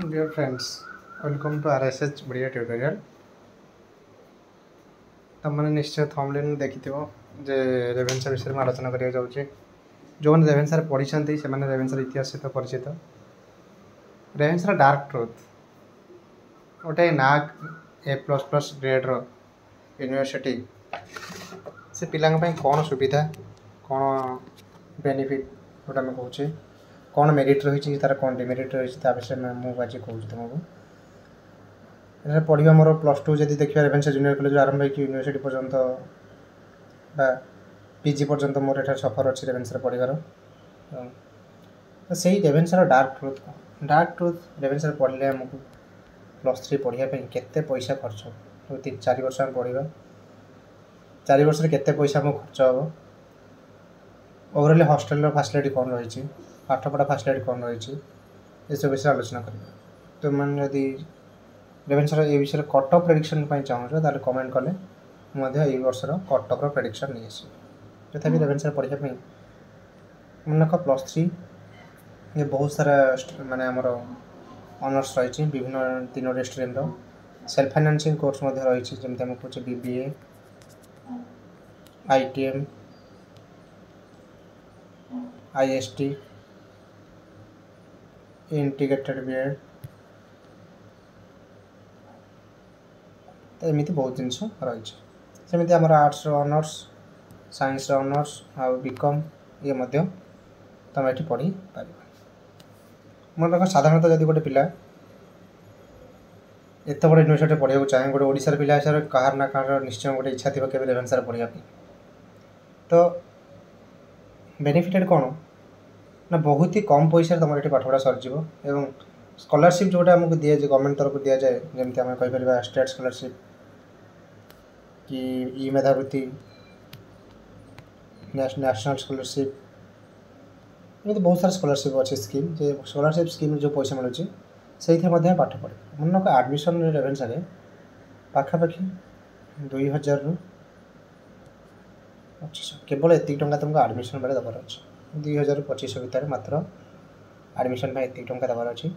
Dear friends, welcome to RSH Video Tutorial. तुमने निश्चय thumbnail देखिथिबो जे रेभेन्सा विषय में आलोचना करिया जाउची। जो मैंने रेभेन्सा पढ़ी से रेभेन्सा इतिहास सहित परिचित। रेभेन्सा डार्क ट्रुथ गोटे नाक A++ ग्रेड यूनिवर्सिटी से पिला कौन सुविधा कौन बेनिफिट जोटा मैं कहूँ कौन मेरिट रही तार कौन डिमेरिट रही विषय में मुझे आज कहूँ तुमको पढ़ा मोर +2 जब देखिए रेभेन्सा जूनियर कॉलेज आरंभ हो यूनिवर्सिटी पर्यंत पीजी पर्यंत मोर एठार सफर अच्छी रेभेन्सा पढ़ार तो से रेभेन्सा डार्क ट्रुथ रेभेन्सा पढ़ले आमको +3 पढ़ाई केते पैसा खर्च 4 वर्ष आम पढ़ा 4 वर्ष केते पैसा आमको खर्च हम ओवरऑल हॉस्टल फैसिलिटी कौन रही पाठपढ़ा फैसिलिटी कौन रही ये सब विषय आलोचना करवा तो मैंने जदि रेभेन्सा ये विषय कट ऑफ प्रेडिक्शन चाहूँ ताले कमेंट कले ये वर्षर कट ऑफ प्रेडिक्शन नहीं आस तथा रेभेन्सा पढ़ाई मन +3 ये बहुत सारा माने आमर ऑनर्स रही विभिन्न 3 स्ट्रीम सेल्फ फाइनेंसिंग कोर्स रही जमी आम कहे BBA ITM IST integrated BEd तो एमती बहुत जिनस रही सेमती आम आर्ट्स ऑनर्स साइंस ऑनर्स आ बीकॉम ये तुम ये पढ़ी पार मन रख साधारणतः जब गोटे पिला एत बड़ यूनिवर्सिटी पढ़ा चाहे गोटे ओडिशार पिला हिसाब से कहार ना कहार निश्चय गोटे इच्छा थी केवल रेभेन्सा पढ़ाई तो बेनिफिटेड कौन ना बहुत ही कम पैसा तुम ये पाठपढ़ा सरीज एवं स्कॉलरशिप जोटा आमको दिए गवर्नमेंट तरफ दि जाए जमी आम कहीपर स्टेट स्कॉलरशिप कि ई मेधावृत्ति नेशनल स्कॉलरशिप एमती बहुत सारा स्कॉलरशिप अच्छे स्कीम जे स्कॉलरशिप स्कीम जो पैसा मिलूँ से पाठ पढ़े मन को एडमिशन रेभेन्सा पाखापाखि 2000 रु 2500 केवल एति टंका तुमको एडमिशन बेले दबार अच्छे 2000 रु 2500 भितर मात्र एडमिशन एति टंका दबार अच्छी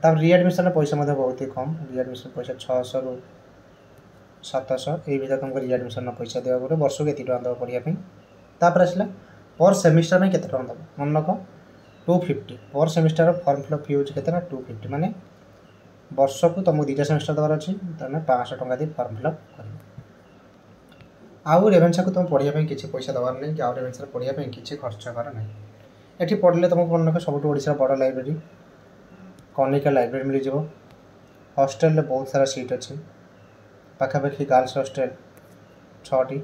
तब रिएडमिशन पैसा बहुत ही कम रिएडमिशन पैसा 600 रु 700 ये भर तुमको रिएडमिशन पैसा देवा पड़े वर्ष को एति टंका दब पढ़ाई तापर आसला पर सेमिस्टर में केते टंका दब मन रख 250 पर सेमिस्टर फॉर्म फिलअप फी होची केते ना 250 माने वर्ष को तुमको 2टा सेमिस्टर दबार अच्छी तुम 500 टंका दी फॉर्म फिलअप कर आउ रेभेन्सा को तुम पढ़ाई किसी पैसा दबार नहीं कि आउ रेभेन्सा पढ़ाई किसी खर्च कर ना ये पढ़ले तुमको मन रख सब ओडिशा बड़ लाइब्रेरी कनिका लाइब्रेरी मिल जाव हॉस्टेल बहुत सारा सीट अच्छी पाखापाखि गर्ल्स हॉस्टेल 6टी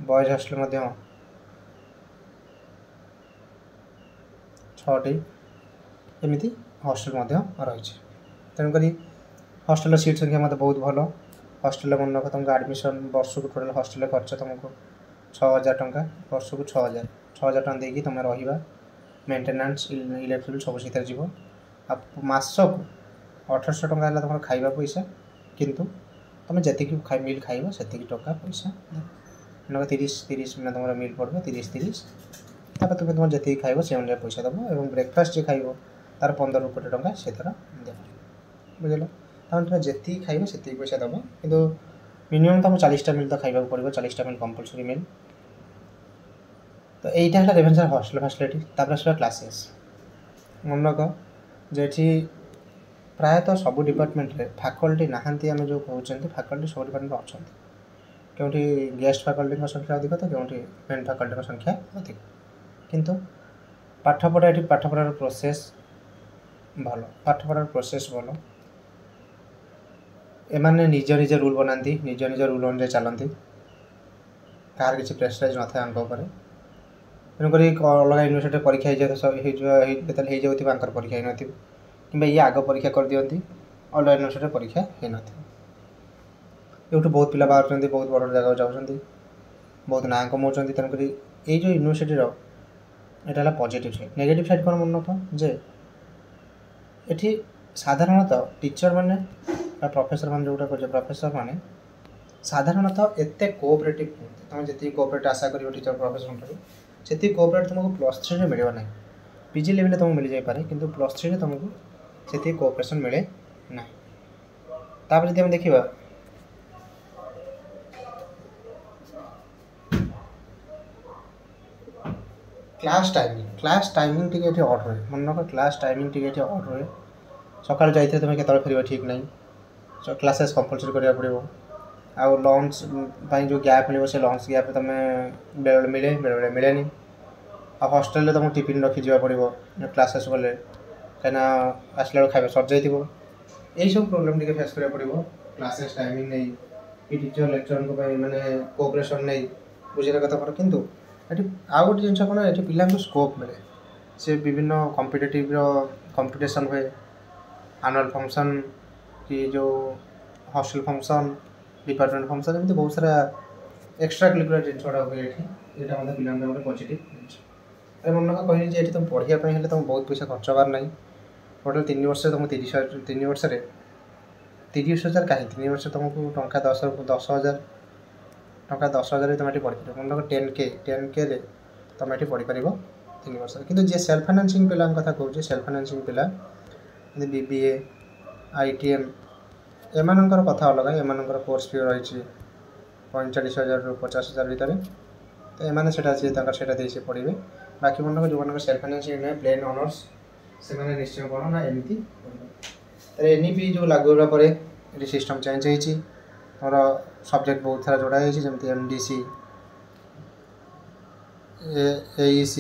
बॉयज हॉस्टेल 6टी एमती हॉस्टेल रही तेणुक हॉस्टेल सीट संख्या मत बहुत भल हॉस्टेल मन रख तुमको एडमिशन वर्ष को टोटाल हॉस्टेल खर्च तुमको 6000 टंका वर्ष को 6000 टंका देकी तुम रहा मेंटेनेंस इलेक्ट्रिक सब सहित जीव मास को 1800 टंका है तुम खाଇବା पैसा किंतु तुम जी मिल खाइब से टंका पैसा मन 30 मिनट तुम मिल पड़ो 30 तापर तुम जी खाइब से अनुसार पैसा दब और ब्रेकफास्ट जी खाइब तार 15 रुपये टंका से तरह देव बुझल तुम जी खाइब से पैसा दब कि मिनिमम तुम 40टा मिल तो खाइबा पड़ो 40टा मिल कंपलसरी मिल तो यहीटा है रेभेन्सा हॉस्टेल फैसिलिटी तापर आसला क्लासेस मन रख जेठी प्रायतः सब डिपार्टमेंट रे फैकल्टी नहांती आम जो कहते फैकल्टी सब डिपार्टमेंट अच्छा क्योंकि गेस्ट फैकल्टी संख्या अधिक तो क्योंकि मेन फैकल्टी संख्या अधिक किंतु पाठपढ़ा ये पाठपढ़ार प्रोसेस भल पाठपढ़ार प्रोसेस भल एमाने निज निज रूल बनाती निज निज रूल अनुसार चलती कहार किसी प्रेसराइज न था उपर तेणुक अलग यूनिवर्सिटी परीक्षा हो परीक्षा ही नथी कि ये आग परीक्षा कर दियंती अलग यूनिवर्सिटी परीक्षा हो न यूँ बहुत पिला बाहर बहुत बड़ जगह जाऊँच बहुत ना कमाऊँ तेणुक ये जो यूनिवर्सिटी यहाँ पॉजिटिव साइड नेगेटिव साइड कौन मन रख जे ये साधारणतः टीचर माने प्रोफेसर मान जोटा कह प्रोफेसर माने साधारणतः एत कोऑपरेटिव तुम जी कोऑपरेट आशा कर टीचर प्रोफेसर से कोऑपरेट तुमको +3 मिलना ना पीजी लेवल तुमको मिल जाए कि +3 तुमको से कोऑपरेशन मिले ना। तापर जदि हम देखिबा क्लास टाइमिंग टिके एठी ऑड रहे मन रख क्लास टाइमिंग टिके एठी ऑड रहे सकाळ जाइथे तुम केतल फेरबा ठीक नहीं सो क्लासेस कंपलसरी करिया पड़िबो आ लंच पाई जो गैप मिले से लंच गैप तुम बेले मिले बेले मिले नहीं आ हॉस्टल तुम टिफिन रखी जा पड़ो क्लासेस गले कहीं आसला खाଇବା सर यही सब प्रोब्लेम टी फेस करा पड़ो क्लासेस टाइमिंग नहीं कि टीचर लेक्चर को माने कोऑपरेशन नहीं बुझे कथा पर किंतु ये आउ गोटे जिन कौन ये पिला स्कोप मिले से विभिन्न कंपिटिशन हुए एनुअल फंक्शन कि जो हॉस्टल फंक्शन डिपार्टमेंट फंक्शन एमती बहुत सारा एक्स्ट्रा करिकुलर जिन हुए ये पिला गोटे पॉजिटिव जिन मन का कहली ये तुम पढ़ाई तुम बहुत पैसा खर्च हबार ना टोटाल 3 वर्ष तुम 3 वर्ष 30,000 कहीं 3 वर्ष तुमको टंका 10,000 टंका 10,000 तुम ये पढ़ी पार मन 10K रे तुम ये पढ़ी पार 3 वर्ष किंतु जे सेल्फ फाइनेंसिंग पिला कथा कहूँ सेल्फ फाइनेंसिंग पिला BBA ITM एमानंकर कथा अलग एमानंकर कोर्स फी रही 45,000 ରୁ 50,000 भितर तो एमाने सेटा से पढ़े बाकी मन जो मन सेल्फ फाइनेंसिंग नहीं प्लेन ऑनर्स से मैंने निश्चय कौन ना एमती एनईपी जो लागू होला परे ये सिस्टम चेंज होती और सब्जेक्ट बहुत सारा जोड़ा है जमी MDC AEC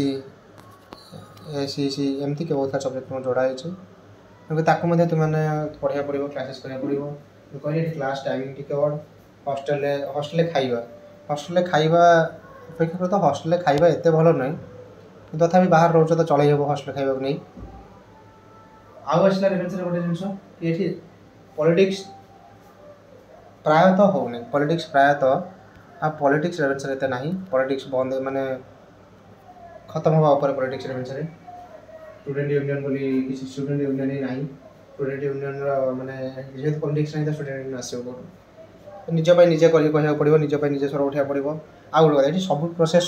ACC एमती के बहुत सारा सब्जेक्ट जोड़ा है क्योंकि तुमने पढ़ा पड़ो क्लासेस करा पड़ो कहली क्लास टाइमिंग टी ऑड हॉस्टेल खाइबा अपेक्षा तो हॉस्टेल खाइबा एत भल ना तथापि बाहर रोच तो चल हॉस्टेल खाइबा नहीं आउ आसला रेवेन्सा गोटे जिन ये पॉलिटिक्स प्रायतः हो नहीं पॉलिटिक्स प्रायतः पॉलिटिक्स रेवेन्सा एत ना पॉलिटिक्स बंद माने खत्म हवा ऊपर पॉलिटिक्स रेवेन्सा स्टूडेंट यूनियन बोली किसी स्टूडेंट यूनियन ही नहीं स्टूडेंट यूनियन माने जेहेतु पॉलिटिक्स नहीं तो स्टूडेंट यूनियन आसो कौन निज निजे कह पड़ो निजे निजे स्वर उठा पड़ो आउ गोटे कथा सब प्रोसेस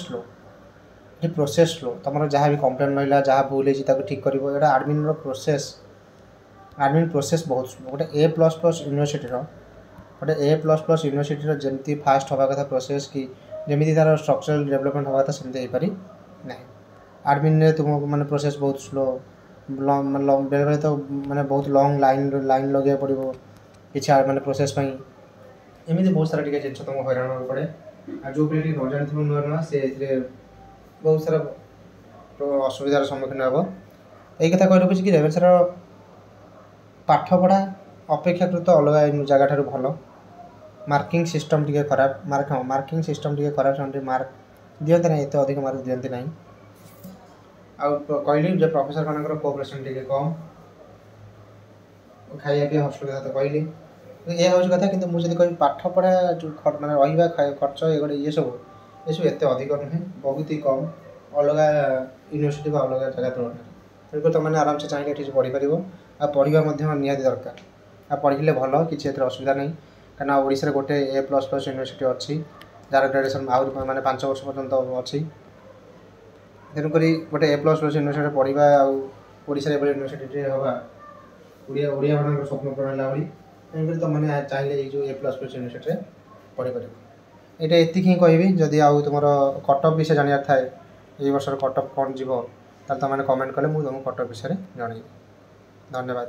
स्लो तुम जहाँ भी कंप्लेन रहा जहाँ भूल है ठीक कर आडमिन प्रोसेस बहुत स्लो गोटे A++ यूनिवर्सिटी गोटे A++ यूनिवर्सिटी जमी फास्ट हवा कथा प्रोसेस कि जमी तार स्ट्रक्चरल डेवलपमेंट हवा कथा सेमती हो पारि ना आडमिन तुमको माने प्रोसेस बहुत स्लो बेले बेले तो माने बहुत लॉन्ग लाइन लगे पड़ो कि माने प्रोसेस एमती बहुत सारा टी जिन तुमको हैरान पड़े आ जो पिले न जानी नुआ नुआ से बहुत सारा असुविधार सम्मुखीन हे यही कथा कह रखुच्छी कि रेवेन्सार पाठपढ़ा अपेक्षाकृत अलग जगह भल मार्किंग सिस्टम टी खराब मार्किंग सिस्टम टी खराब मार्क दिखते ना एत अधिक मार्क दिखती ना आउ कहली जो प्रोफेसर मान कोऑपरेशन टी कम खाया पी हॉस्टेल कथा तो कहली यह हूँ कथा कि मुझे कह पाठपढ़ा जो मैंने रहा खर्च ये सब एत अधिक नुहे बहुत ही कम अलग यूनिवर्सिटी को अलग जगह तुलना तेणुक तुमने आराम से चाहिए ये पढ़ी पार आ पढ़ा निहाती दरकार आ पढ़े भल कि असुविधा नहीं कहीं ओडिशा गोटे A++ यूनिवर्सिटी अच्छी जार ग्रेजुएसन आहुरी माने 5 वर्ष पर्यंत अच्छी तेणुक गोटे A++ यूनिवर्सिटी पढ़ा आशा यूनिवर्सिटी हवा ओडिया मान स्वप्न पूरण है तेणुक तुमने चाहिए ये जो A++ यूनिवर्सिटी पढ़ी पार ये ही कहबी जदि आउ तुम कटअफ विषय जानवर थाए ये वर्ष कटअफ कौन जीव तुमने कमेंट कले मुझे तुमको कटअफ विषय जन धन्यवाद।